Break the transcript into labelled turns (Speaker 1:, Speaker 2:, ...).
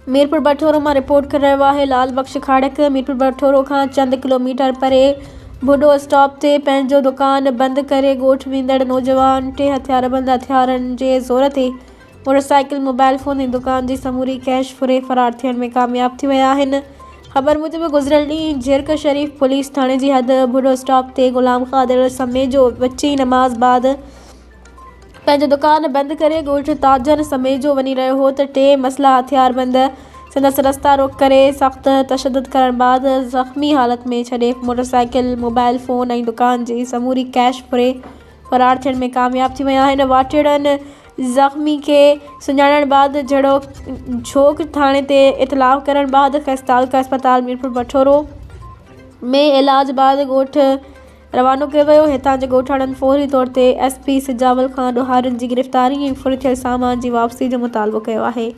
Speaker 1: मीरपुर बठोरो में रिपोर्ट कर रहा है लाल बख्श खाड़क। मीरपुर बठोरो का चंद किलोमीटर परे बुढ़ो स्टॉप से पंहिंजो दुकान बंद करे गोठ वेंदड़ नौजवान टे हथियारबंद हथियारनि के ज़ोर ते मोटरसाइकिल मोबाइल फोन ऐं दुकान की समूरी कैश फुरे फरार थियण में कामयाब थी विया आहिनि। ख़बर मुजिब गुज़िरियल ॾींहुं झिरक शरीफ पुलिस थाणे की हद बुढ़ो स्टॉप से गुलाम क़ादिर समेजो बच्ची नमाज़ बाद पंहिंजो दुकान बंद करे गोठ ताजन समेजो वञी रहियो हो त टे मसला हथियारबंद संदसि रस्ता रोक करे सख़्त तशद्दुद करण बाद ज़ख़्मी हालत में छॾे मोटरसाइकिल मोबाइल फोन ऐं दुकान जी समूरी कैश फुरे फरार थियण में कामयाब थी विया आहिनि। वाटिड़नि ज़ख़्मी के सुञाणण बाद जड़ो झोक थाणे ते इतलाउ करण बाद खेसि तालुका अस्पताल मीरपुर बठोरो में इलाज बाद गोठ रवानो कयो वियो। हितां जे ॻोठाणनि फौरी तौर ते SP सिजावल खां ॾोहारियुनि जी गिरफ़्तारी ऐं फुरे थियल सामान जी वापसी जो मुतालबो कयो आहे।